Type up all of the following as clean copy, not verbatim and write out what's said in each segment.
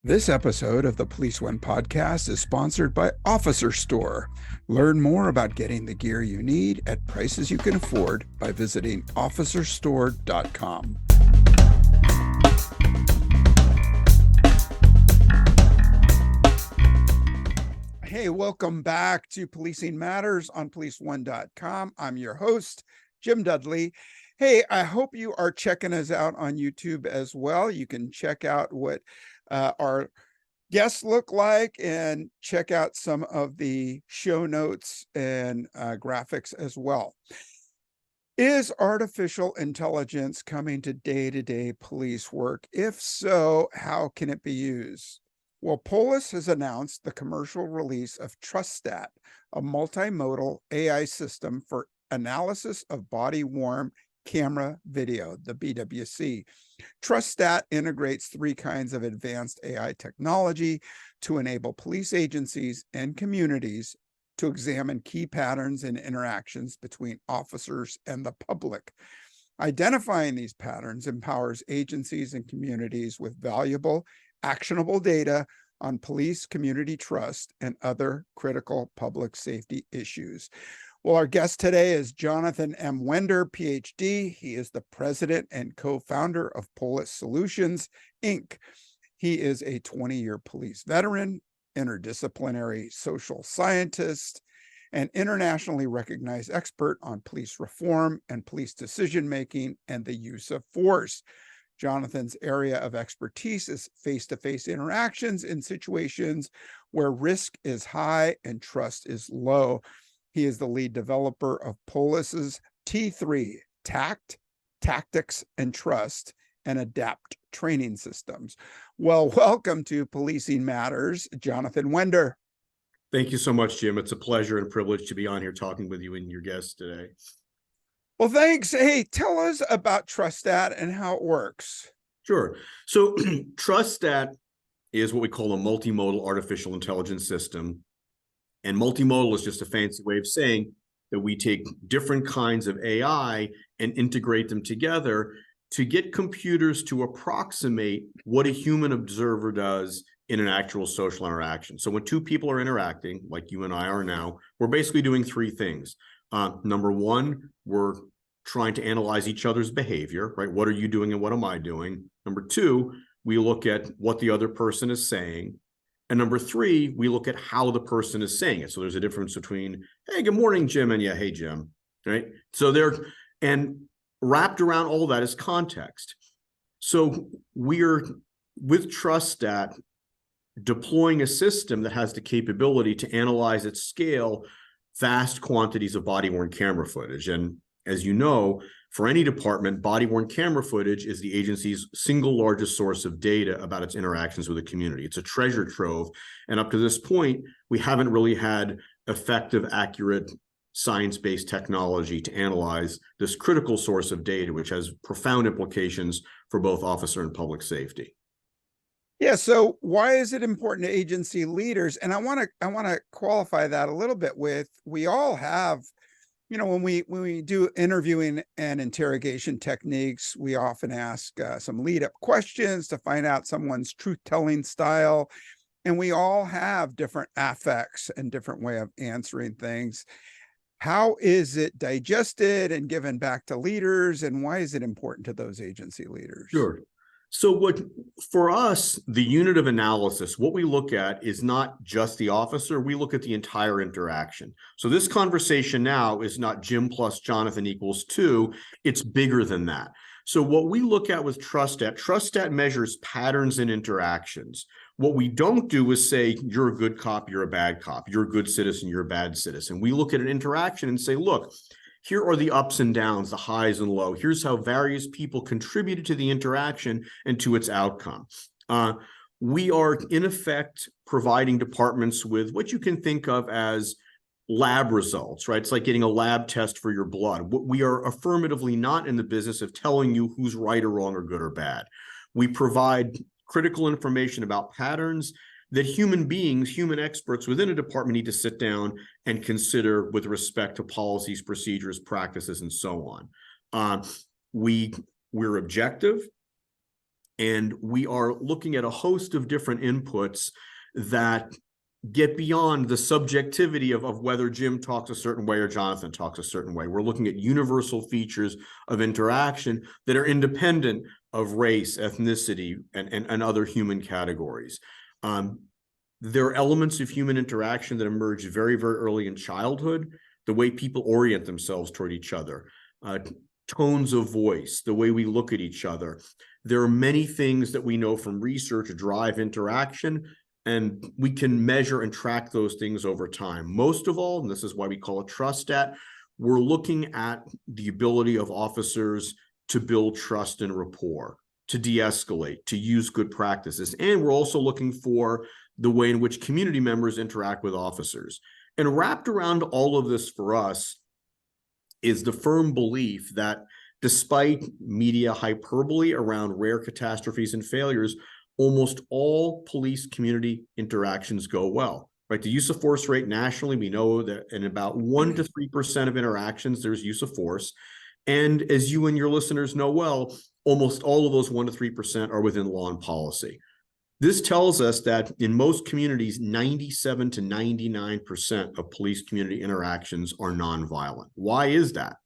This episode of the Police One podcast is sponsored by Officer Store. Learn more about getting the gear you need at prices you can afford by visiting officerstore.com. Hey, welcome back to Policing Matters on policeone.com. I'm your host, Jim Dudley. Hey, I hope you are checking us out on YouTube as well. You can check out what our guests look like and check out some of the show notes and graphics as well. Is artificial intelligence coming to day-to-day police work? If so, how can it be used? Well, Polis has announced the commercial release of TrustStat, a multi-modal AI system for analysis of body-worn camera video, the BWC. TrustStat integrates three kinds of advanced AI technology to enable police agencies and communities to examine key patterns and interactions between officers and the public. Identifying these patterns empowers agencies and communities with valuable, actionable data on police community trust and other critical public safety issues. Well, our guest today is Jonathan M. Wender, Ph.D. He is the president and co-founder of Polis Solutions, Inc. He is a 20-year police veteran, interdisciplinary social scientist, and internationally recognized expert on police reform and police decision-making and the use of force. Jonathan's area of expertise is face-to-face interactions in situations where risk is high and trust is low. He is the lead developer of Polis's T3, Tact, Tactics, and Trust, and Adapt training systems. Well, welcome to Policing Matters, Jonathan Wender. Thank you so much, Jim. It's a pleasure and privilege to be on here talking with you and your guests today. Well, thanks. Hey, tell us about TrustStat and how it works. Sure. So TrustStat is what we call a multimodal artificial intelligence system. And multimodal is just a fancy way of saying that we take different kinds of AI and integrate them together to get computers to approximate what a human observer does in an actual social interaction. So when two people are interacting, like you and I are now, we're basically doing three things. Number one, we're trying to analyze each other's behavior, right? What are you doing and what am I doing? Number two, we look at what the other person is saying. And number three, we look at how the person is saying it. So there's a difference between, hey, good morning, Jim, and yeah, hey, Jim, right? So and wrapped around all that is context. So we're, with TrustStat, deploying a system that has the capability to analyze at scale vast quantities of body-worn camera footage. And as you know, for any department, body-worn camera footage is the agency's single largest source of data about its interactions with the community. It's a treasure trove. And up to this point, we haven't really had effective, accurate, science-based technology to analyze this critical source of data, which has profound implications for both officer and public safety. Yeah, so why is it important to agency leaders? And I want to qualify that a little bit with, we all have, you know, when we do interviewing and interrogation techniques, we often ask some lead-up questions to find out someone's truth-telling style. And we all have different affects and different way of answering things. How is it digested and given back to leaders? And why is it important to those agency leaders? Sure. So for us, the unit of analysis, what we look at is not just the officer, we look at the entire interaction. So this conversation now is not Jim plus Jonathan equals 2, it's bigger than that. So what we look at with TrustStat measures patterns in interactions. What we don't do is say, you're a good cop, you're a bad cop, you're a good citizen, you're a bad citizen. We look at an interaction and say, look, here are the ups and downs, the highs and lows. Here's how various people contributed to the interaction and to its outcome. We are, in effect, providing departments with what you can think of as lab results, right? It's like getting a lab test for your blood. We are affirmatively not in the business of telling you who's right or wrong or good or bad. We provide critical information about patterns that human beings, human experts within a department need to sit down and consider with respect to policies, procedures, practices, and so on. We're objective, And we are looking at a host of different inputs that get beyond the subjectivity of whether Jim talks a certain way or Jonathan talks a certain way. We're looking at universal features of interaction that are independent of race, ethnicity, and other human categories. There are elements of human interaction that emerge very, very early in childhood, the way people orient themselves toward each other, tones of voice, the way we look at each other. There are many things that we know from research drive interaction, and we can measure and track those things over time. Most of all, and this is why we call it TrustStat, we're looking at the ability of officers to build trust and rapport, to de-escalate, to use good practices. And we're also looking for the way in which community members interact with officers. And wrapped around all of this for us is the firm belief that despite media hyperbole around rare catastrophes and failures, almost all police community interactions go well, right? The use of force rate nationally, we know that in about 1 to 3% of interactions, there's use of force. And as you and your listeners know well, almost all of those 1 to 3% are within law and policy. This tells us that in most communities, 97 to 99% of police community interactions are nonviolent. Why is that?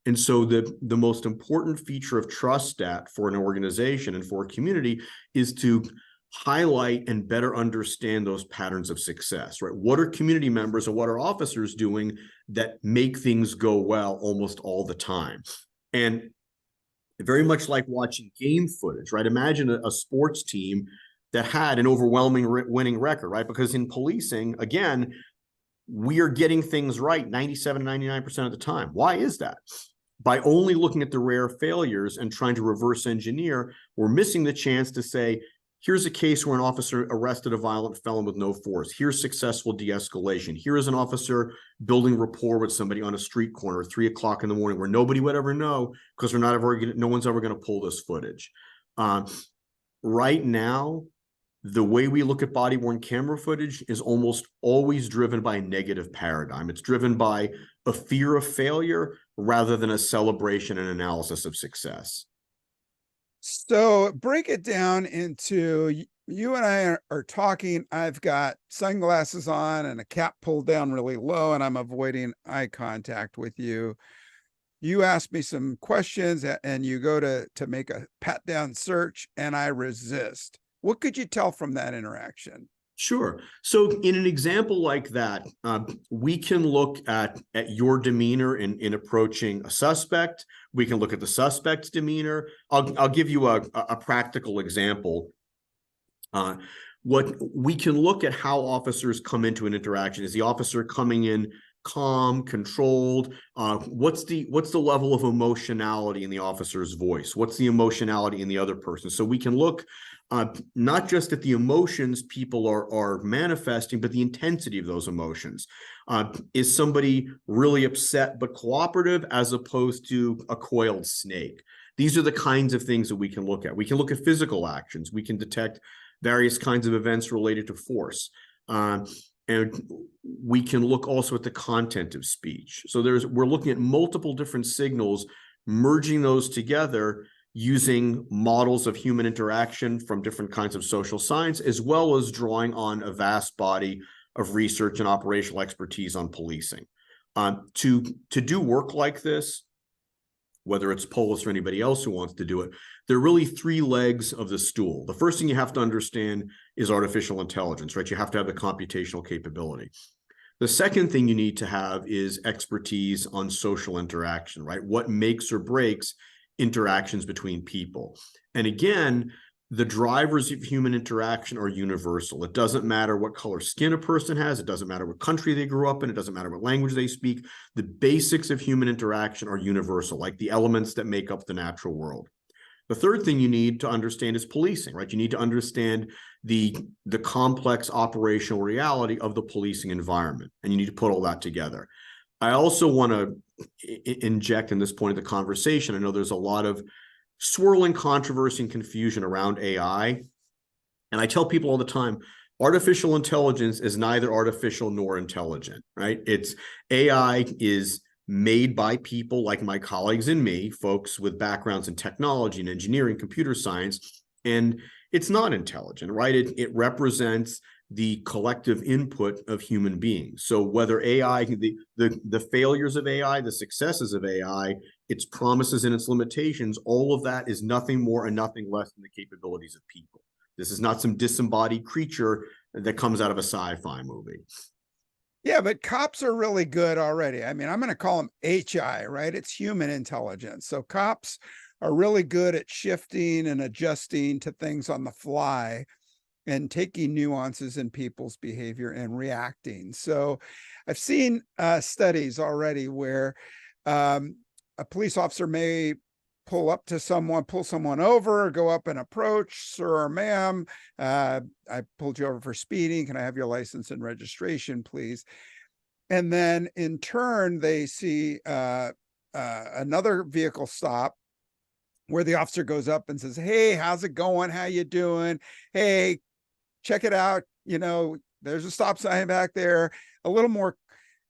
And so the most important feature of TrustStat for an organization and for a community is to highlight and better understand those patterns of success, right? What are community members and what are officers doing that make things go well almost all the time? And very much like watching game footage, right? Imagine a sports team that had an overwhelming winning record, right? Because in policing, again, we are getting things right 97, 99% of the time. Why is that? By only looking at the rare failures and trying to reverse engineer, we're missing the chance to say, here's a case where an officer arrested a violent felon with no force. Here's successful de-escalation. Here is an officer building rapport with somebody on a street corner at 3 o'clock in the morning where nobody would ever know because no one's ever going to pull this footage. Right now, the way we look at body-worn camera footage is almost always driven by a negative paradigm. It's driven by a fear of failure rather than a celebration and analysis of success. So break it down into, you and I are talking, I've got sunglasses on and a cap pulled down really low, and I'm avoiding eye contact with you. You ask me some questions and you go to make a pat down search and I resist. What could you tell from that interaction? Sure. So in an example like that, we can look at your demeanor in approaching a suspect. We can look at the suspect's demeanor. I'll give you a practical example. What we can look at how officers come into an interaction. Is the officer coming in calm, controlled? What's the level of emotionality in the officer's voice? What's the emotionality in the other person? So we can look not just at the emotions people are manifesting, but the intensity of those emotions. Is somebody really upset but cooperative as opposed to a coiled snake? These are the kinds of things that we can look at. We can look at physical actions. We can detect various kinds of events related to force. And we can look also at the content of speech. So we're looking at multiple different signals, merging those together using models of human interaction from different kinds of social science, as well as drawing on a vast body of research and operational expertise on policing. To do work like this, whether it's Polis or anybody else who wants to do it, there are really 3 legs of the stool. The first thing you have to understand is artificial intelligence, right? You have to have the computational capability. The second thing you need to have is expertise on social interaction, right? What makes or breaks interactions between people. And again, the drivers of human interaction are universal. It doesn't matter what color skin a person has. It doesn't matter what country they grew up in. It doesn't matter what language they speak. The basics of human interaction are universal, like the elements that make up the natural world. The third thing you need to understand is policing, right? You need to understand the complex operational reality of the policing environment, and you need to put all that together. I also want to inject in this point of the conversation, I know there's a lot of swirling controversy and confusion around AI. And I tell people all the time, artificial intelligence is neither artificial nor intelligent, right? AI is made by people like my colleagues and me, folks with backgrounds in technology and engineering, computer science, And it's not intelligent, right? It represents the collective input of human beings. So whether AI, the failures of AI, the successes of AI, its promises and its limitations, all of that is nothing more and nothing less than the capabilities of people. This is not some disembodied creature that comes out of a sci-fi movie. Yeah, but cops are really good already. I mean, I'm going to call them HI, right? It's human intelligence. So cops are really good at shifting and adjusting to things on the fly and taking nuances in people's behavior and reacting. So I've seen studies already where a police officer may pull up to someone, pull someone over, go up and approach, sir or ma'am, I pulled you over for speeding. Can I have your license and registration, please? And then in turn, they see another vehicle stop where the officer goes up and says, hey, how's it going? How you doing? Hey, check it out. You know, there's a stop sign back there. A little more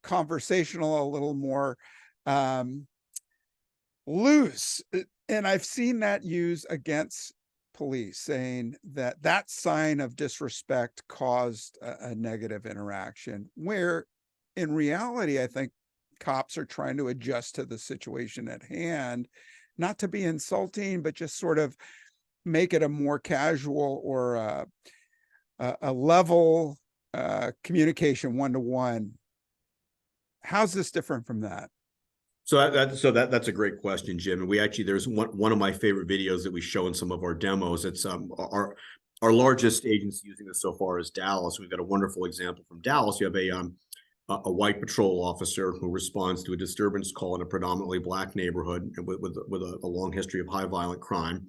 conversational, a little more loose. And I've seen that used against police, saying that that sign of disrespect caused a negative interaction, where in reality, I think cops are trying to adjust to the situation at hand, not to be insulting, but just sort of make it a more casual or a level communication one-to-one. How's this different from that? So that's a great question, Jim. And we actually, there's one of my favorite videos that we show in some of our demos. It's our largest agency using this so far is Dallas. We've got a wonderful example from Dallas. You have a white patrol officer who responds to a disturbance call in a predominantly Black neighborhood with a long history of high violent crime.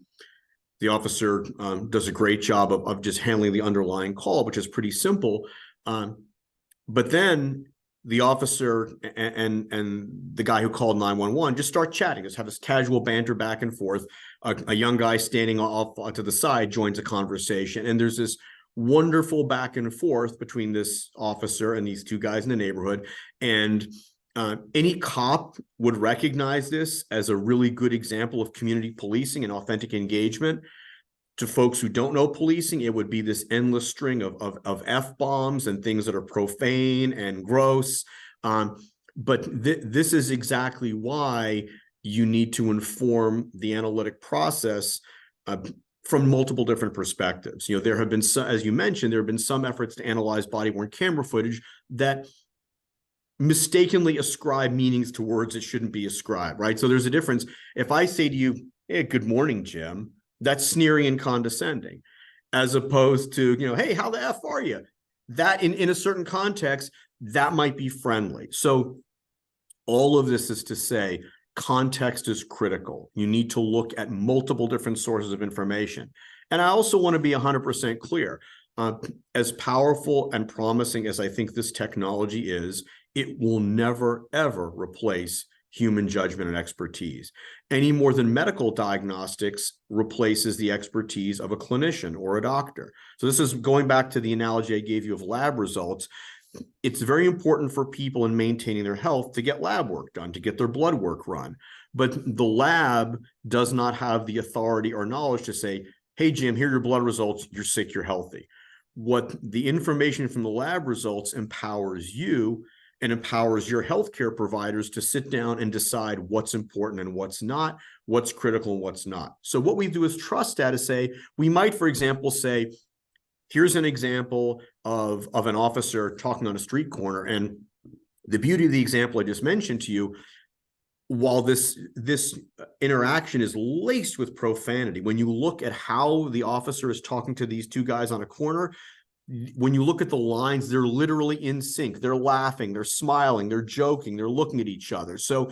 The officer does a great job of just handling the underlying call, which is pretty simple. But then the officer and the guy who called 911 just start chatting, just have this casual banter back and forth. A young guy standing off to the side joins a conversation, and there's this wonderful back and forth between this officer and these two guys in the neighborhood. And any cop would recognize this as a really good example of community policing and authentic engagement. To folks who don't know policing, it would be this endless string of F-bombs and things that are profane and gross. But this is exactly why you need to inform the analytic process from multiple different perspectives. You know, there have been some, as you mentioned, there have been some efforts to analyze body-worn camera footage that mistakenly ascribe meanings to words that shouldn't be ascribed, right? So there's a difference. If I say to you, hey, good morning, Jim, that's sneering and condescending, as opposed to, you know, hey, how the F are you? That in a certain context, that might be friendly. So all of this is to say, context is critical. You need to look at multiple different sources of information. And I also want to be 100% clear. As powerful and promising as I think this technology is, it will never, ever replace human judgment and expertise, any more than medical diagnostics replaces the expertise of a clinician or a doctor. So this is going back to the analogy I gave you of lab results. It's very important for people in maintaining their health to get lab work done, to get their blood work run. But the lab does not have the authority or knowledge to say, hey, Jim, here are your blood results. You're sick, you're healthy. What the information from the lab results empowers you and empowers your healthcare providers to sit down and decide what's important and what's not, what's critical and what's not. So what we do as TrustStat is say, we might, for example, say, here's an example of an officer talking on a street corner. And the beauty of the example I just mentioned to you, while this interaction is laced with profanity, when you look at how the officer is talking to these two guys on a corner, when you look at the lines, they're literally in sync. They're laughing, they're smiling, they're joking, they're looking at each other. So,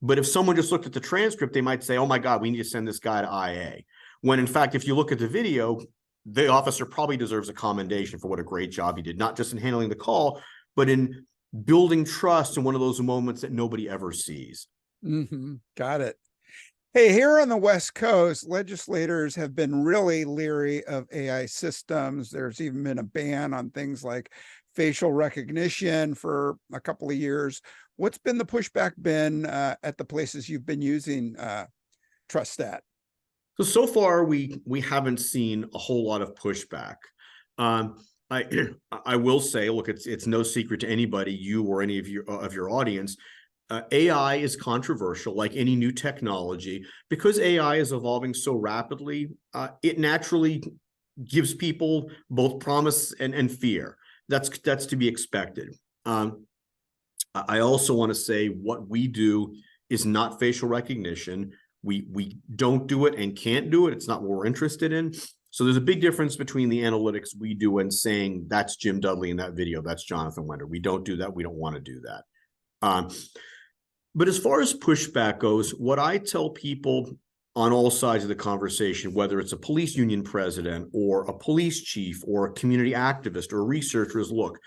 but if someone just looked at the transcript, they might say, oh my God, we need to send this guy to IA. When in fact, if you look at the video, the officer probably deserves a commendation for what a great job he did, not just in handling the call, but in building trust in one of those moments that nobody ever sees. Mm-hmm. Got it. Hey, here on the West Coast, legislators have been really leery of AI systems. There's even been a ban on things like facial recognition for a couple of years. What's been the pushback been at the places you've been using TrustStat? So far we haven't seen a whole lot of pushback. I will say, look, it's no secret to anybody, you or any of your audience. AI is controversial, like any new technology, because AI is evolving so rapidly. It naturally gives people both promise and fear. That's to be expected. I also want to say what we do is not facial recognition. We don't do it and can't do it. It's not what we're interested in. So there's a big difference between the analytics we do and saying that's Jim Dudley in that video, that's Jonathan Wender. We don't do that. We don't want to do that. But as far as pushback goes, what I tell people on all sides of the conversation, whether it's a police union president or a police chief or a community activist or a researcher, is look,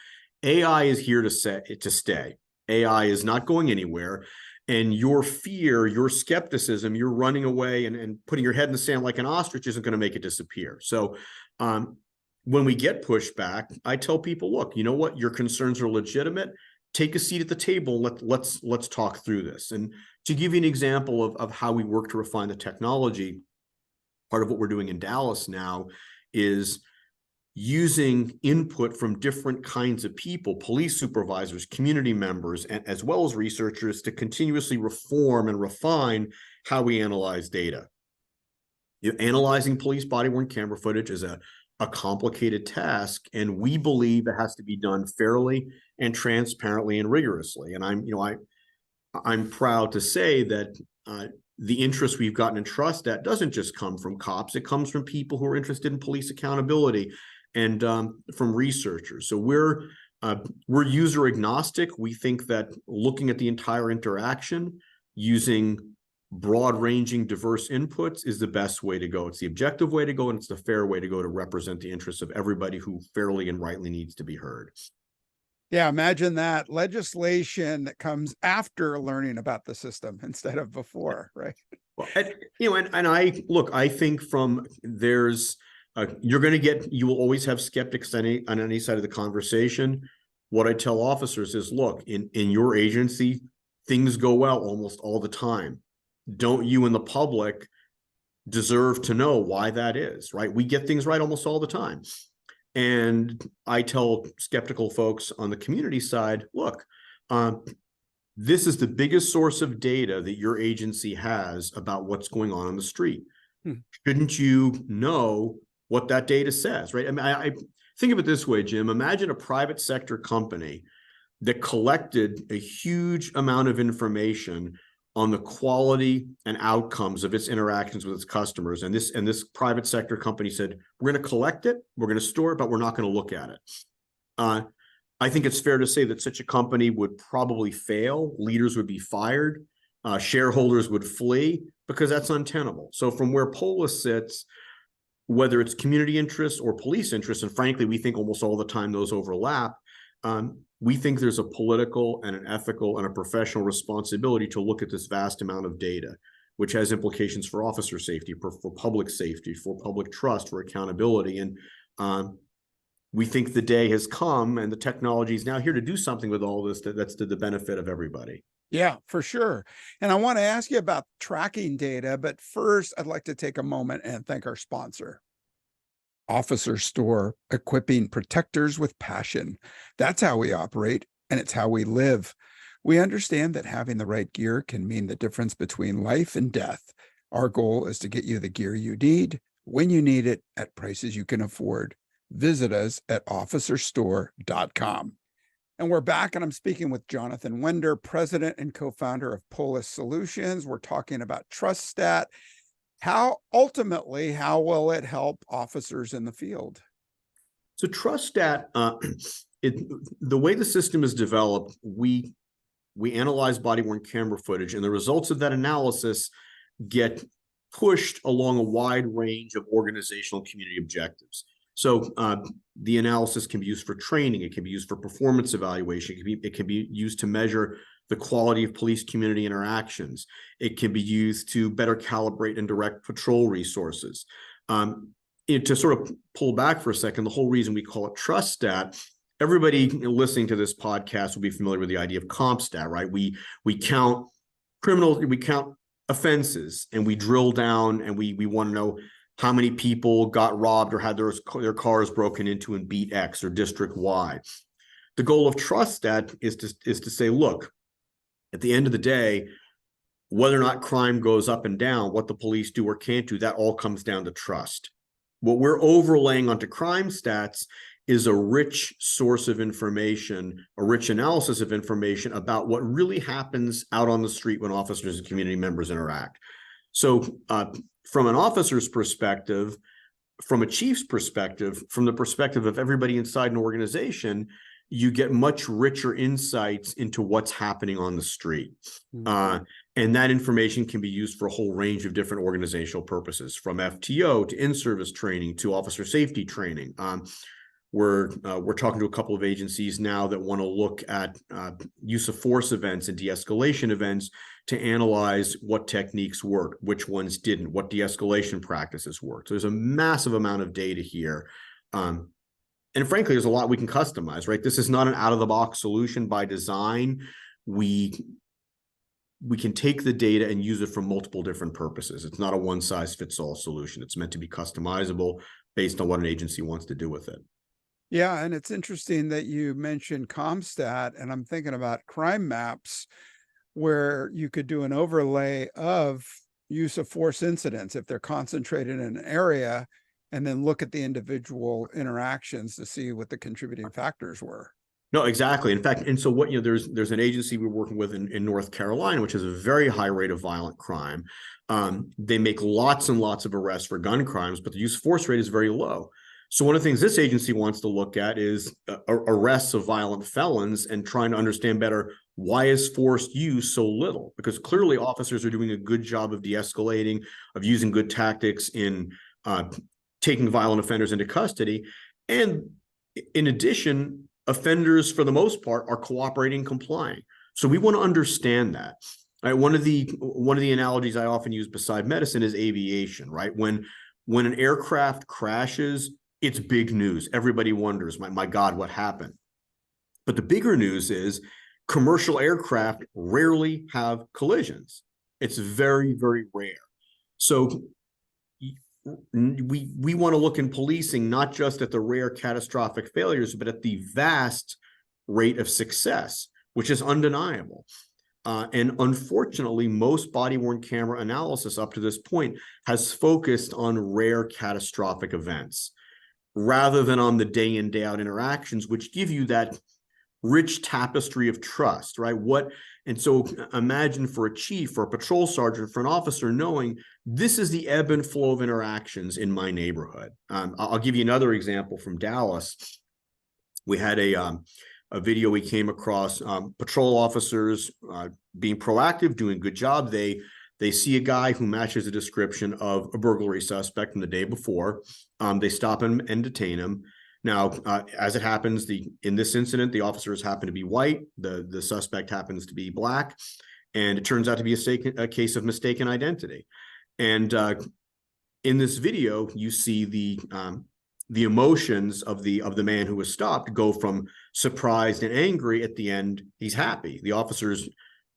AI is here to stay. AI is not going anywhere. And your fear, your skepticism, you're running away and putting your head in the sand like an ostrich isn't going to make it disappear. So when we get pushback, I tell people, look, you know what? Your concerns are legitimate. Take a seat at the table. Let's talk through this. And to give you an example of how we work to refine the technology, part of what we're doing in Dallas now is using input from different kinds of people, police supervisors, community members, and as well as researchers, to continuously reform and refine how we analyze data. Analyzing police body-worn camera footage is a complicated task, and we believe it has to be done fairly and transparently and rigorously. And I'm proud to say that the interest we've gotten in TrustStat doesn't just come from cops; it comes from people who are interested in police accountability and from researchers. So we're user agnostic. We think that looking at the entire interaction using broad-ranging, diverse inputs is the best way to go. It's the objective way to go, and it's the fair way to go to represent the interests of everybody who fairly and rightly needs to be heard. Yeah, imagine that legislation that comes after learning about the system instead of before, right? Well, I think from there's you will always have skeptics on any side of the conversation. What I tell officers is, look, in your agency, things go well almost all the time. Don't you and the public deserve to know why that is, right? We get things right almost all the time. And I tell skeptical folks on the community side, look, this is the biggest source of data that your agency has about what's going on the street. Shouldn't you know what that data says, right? I mean, I think of it this way, Jim. Imagine a private sector company that collected a huge amount of information on the quality and outcomes of its interactions with its customers. And this private sector company said, we're going to collect it, we're going to store it, but we're not going to look at it. I think it's fair to say that such a company would probably fail. Leaders would be fired. Shareholders would flee, because that's untenable. So from where Polis sits, whether it's community interests or police interests, and frankly, we think almost all the time those overlap, we think there's a political and an ethical and a professional responsibility to look at this vast amount of data, which has implications for officer safety, for public safety, for public trust, for accountability. And we think the day has come and the technology is now here to do something with all this that's to the benefit of everybody. Yeah, for sure. And I want to ask you about tracking data, but first I'd like to take a moment and thank our sponsor. Officer Store, equipping protectors with passion. That's how we operate, and it's how we live. We understand that having the right gear can mean the difference between life and death. Our goal is to get you the gear you need, when you need it, at prices you can afford. Visit us at officerstore.com. And we're back, and I'm speaking with Jonathan Wender, president and co-founder of Polis Solutions. We're talking about TrustStat. How will it help officers in the field? So TrustStat, the way the system is developed, we analyze body-worn camera footage, and the results of that analysis get pushed along a wide range of organizational community objectives. So the analysis can be used for training, it can be used for performance evaluation, it can be used to measure the quality of police community interactions. It can be used to better calibrate and direct patrol resources. To sort of pull back for a second, the whole reason we call it TrustStat, everybody listening to this podcast will be familiar with the idea of CompStat, right? We count criminals, we count offenses, and we drill down and we want to know how many people got robbed or had their cars broken into in beat X or district Y. The goal of TrustStat is to say, look, at the end of the day, whether or not crime goes up and down, what the police do or can't do, that all comes down to trust. What we're overlaying onto crime stats is a rich source of information, a rich analysis of information about what really happens out on the street when officers and community members interact. So from an officer's perspective, from a chief's perspective, from the perspective of everybody inside an organization, you get much richer insights into what's happening on the street. And that information can be used for a whole range of different organizational purposes, from FTO to in-service training to officer safety training. We're talking to a couple of agencies now that want to look at use of force events and de-escalation events to analyze what techniques worked, which ones didn't, what de-escalation practices worked. So there's a massive amount of data here. And frankly, there's a lot we can customize, right? This is not an out-of-the-box solution by design. We can take the data and use it for multiple different purposes. It's not a one-size-fits-all solution. It's meant to be customizable based on what an agency wants to do with it. Yeah, and it's interesting that you mentioned CompStat, and I'm thinking about crime maps, where you could do an overlay of use of force incidents if they're concentrated in an area, and then look at the individual interactions to see what the contributing factors were. No, exactly. In fact, and so what, there's an agency we're working with in North Carolina, which has a very high rate of violent crime. They make lots and lots of arrests for gun crimes, but the use of force rate is very low. So one of the things this agency wants to look at is arrests of violent felons and trying to understand better, why is force used so little? Because clearly officers are doing a good job of de-escalating, of using good tactics in taking violent offenders into custody. And in addition, offenders, for the most part, are cooperating and complying. So we want to understand that. Right? One of the analogies I often use beside medicine is aviation, right? When an aircraft crashes, it's big news. Everybody wonders, my God, what happened? But the bigger news is commercial aircraft rarely have collisions. It's very, very rare. So we want to look in policing not just at the rare catastrophic failures, but at the vast rate of success, which is undeniable. And unfortunately, most body-worn camera analysis up to this point has focused on rare catastrophic events rather than on the day in, day out interactions, which give you that rich tapestry of trust, right? And so imagine for a chief, for a patrol sergeant, for an officer, knowing this is the ebb and flow of interactions in my neighborhood. I'll give you another example from Dallas. We had a video we came across, patrol officers being proactive, doing a good job. They see a guy who matches the description of a burglary suspect from the day before. They stop him and detain him. Now, as it happens, in this incident, the officers happen to be white. The suspect happens to be black, and it turns out to be a case of mistaken identity. And in this video, you see the emotions of the man who was stopped go from surprised and angry. At the end, he's happy. The officers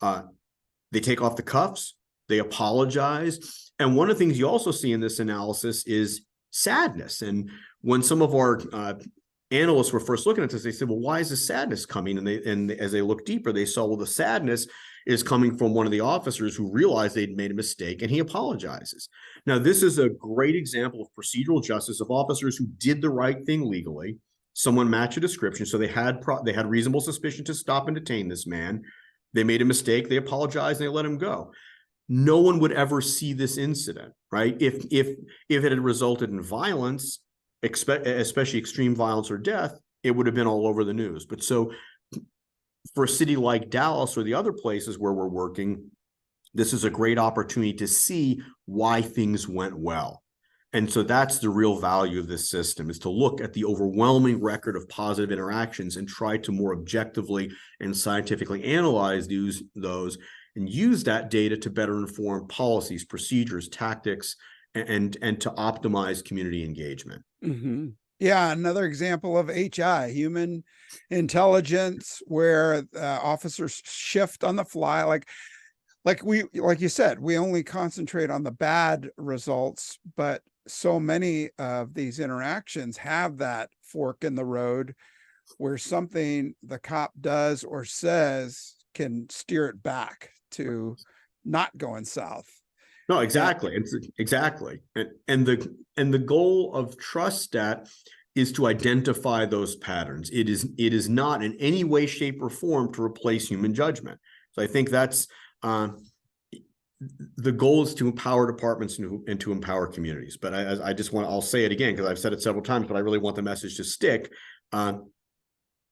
they take off the cuffs, they apologize, and one of the things you also see in this analysis is sadness. And when some of our analysts were first looking at this, they said, well, why is the sadness coming? And as they looked deeper, they saw, well, the sadness is coming from one of the officers who realized they'd made a mistake, and he apologizes. Now, this is a great example of procedural justice of officers who did the right thing legally. Someone matched a description, so they had reasonable suspicion to stop and detain this man. They made a mistake, they apologized, and they let him go. No one would ever see this incident, right? If it had resulted in violence, especially extreme violence or death, it would have been all over the news. But so for a city like Dallas or the other places where we're working, this is a great opportunity to see why things went well. And so that's the real value of this system, is to look at the overwhelming record of positive interactions and try to more objectively and scientifically analyze those and use that data to better inform policies, procedures, tactics, and to optimize community engagement. Mm-hmm. Yeah, another example of HI, human intelligence, where officers shift on the fly. Like, like you said, we only concentrate on the bad results, but so many of these interactions have that fork in the road where something the cop does or says can steer it back to not going south. No, And exactly. Exactly. And the goal of TrustStat is to identify those patterns. It is not in any way, shape, or form to replace human judgment. So I think that's the goal is to empower departments and to empower communities. But I'll say it again because I've said it several times, but I really want the message to stick.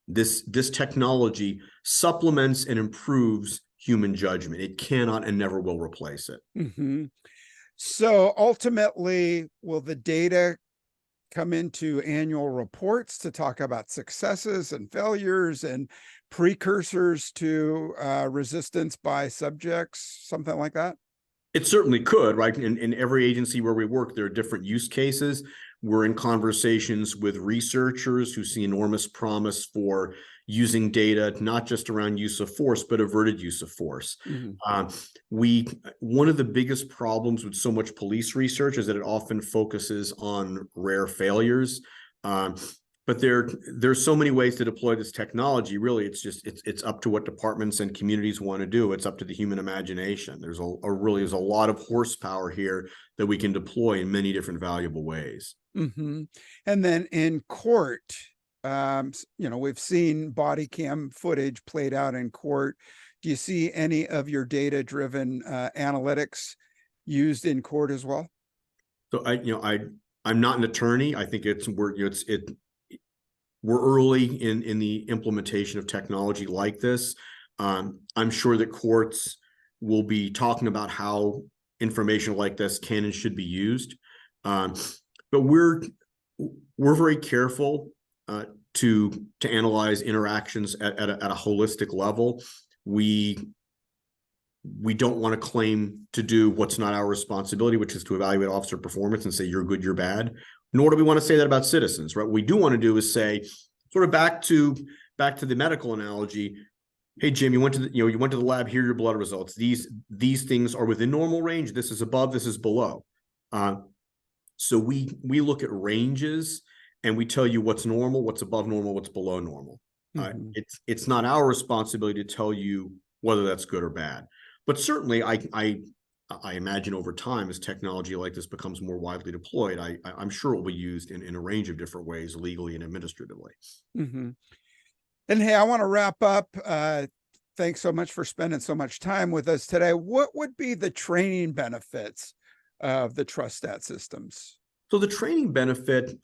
This technology supplements and improves human judgment. It cannot and never will replace it. mm-hmm. So ultimately, will the data come into annual reports to talk about successes and failures and precursors to resistance by subjects, something like that? It certainly could, right? In every agency where we work, there are different use cases. We're in conversations with researchers who see enormous promise for using data, not just around use of force, but averted use of force. Mm-hmm. One of the biggest problems with so much police research is that it often focuses on rare failures. But there's so many ways to deploy this technology. Really, it's up to what departments and communities want to do. It's up to the human imagination. There's a lot of horsepower here that we can deploy in many different valuable ways. Mm-hmm. And then in court, we've seen body cam footage played out in court. Do you see any of your data-driven analytics used in court as well? So I'm not an attorney. I think we're early in the implementation of technology like this. I'm sure that courts will be talking about how information like this can and should be used. But we're very careful to analyze interactions at a holistic level. We don't want to claim to do what's not our responsibility, which is to evaluate officer performance and say you're good, you're bad. Nor do we want to say that about citizens, right? What we do want to do is say, sort of back to the medical analogy. Hey, Jim, you went to the lab. Here are your blood results. These things are within normal range. This is above. This is below. So we look at ranges and we tell you what's normal, what's above normal, what's below normal. Mm-hmm. It's not our responsibility to tell you whether that's good or bad. But certainly, I imagine over time, as technology like this becomes more widely deployed, I'm sure it will be used in a range of different ways, legally and administratively. Mm-hmm. And hey, I want to wrap up. Thanks so much for spending so much time with us today. What would be the training benefits of the TrustStat systems? So the training benefit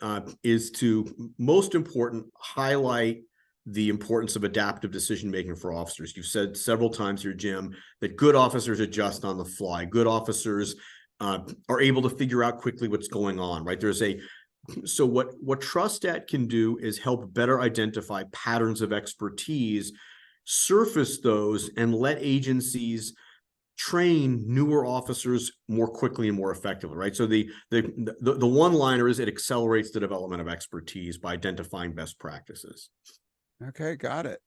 is to, most important, highlight the importance of adaptive decision-making for officers. You've said several times here, Jim, that good officers adjust on the fly. Good officers are able to figure out quickly what's going on, right? So what TrustStat can do is help better identify patterns of expertise, surface those, and let agencies train newer officers more quickly and more effectively, right? So the one-liner is it accelerates the development of expertise by identifying best practices. Okay, got it.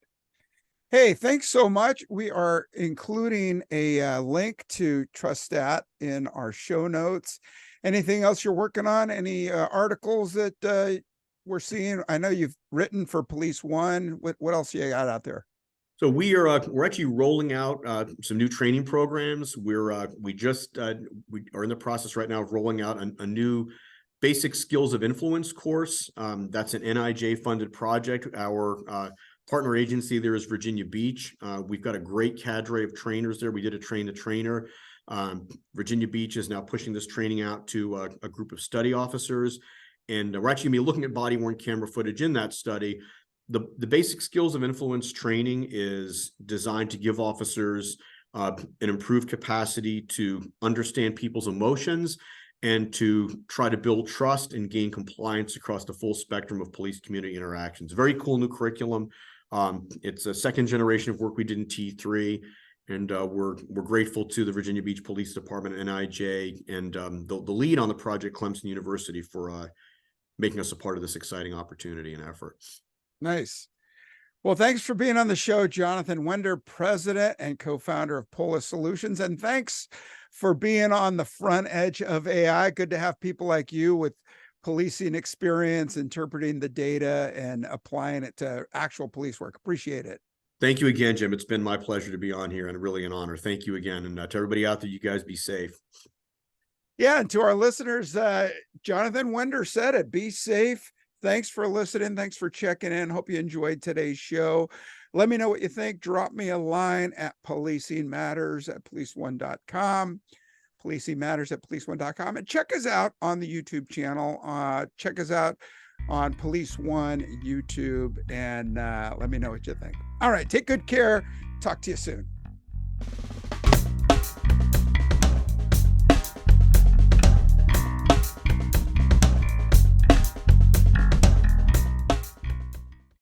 Hey, thanks so much. We are including a link to TrustStat in our show notes. Anything else you're working on? Any articles that we're seeing? I know you've written for Police One. What else you got out there? So we're actually rolling out some new training programs. We are in the process right now of rolling out a new basic skills of influence course. That's an NIJ funded project. Our partner agency there is Virginia Beach. We've got a great cadre of trainers there. We did a train the trainer. Virginia Beach is now pushing this training out to a group of study officers. And we're actually going to be looking at body-worn camera footage in that study. The basic skills of influence training is designed to give officers an improved capacity to understand people's emotions and to try to build trust and gain compliance across the full spectrum of police community interactions. Very cool new curriculum. It's a second generation of work we did in T3, and we're grateful to the Virginia Beach Police Department, NIJ, and the lead on the project, Clemson University, for making us a part of this exciting opportunity and effort. Nice. Well, thanks for being on the show, Jonathan Wender, president and co-founder of Polis Solutions. And thanks for being on the front edge of AI. Good to have people like you with policing experience, interpreting the data and applying it to actual police work. Appreciate it. Thank you again, Jim. It's been my pleasure to be on here and really an honor. Thank you again. And to everybody out there, you guys be safe. Yeah, and to our listeners, Jonathan Wender said it, be safe. Thanks for listening. Thanks for checking in. Hope you enjoyed today's show. Let me know what you think. Drop me a line at policingmatters@police1.com, policingmatters@police1.com, and check us out on the YouTube channel. Check us out on Police One YouTube, and let me know what you think. All right, take good care. Talk to you soon.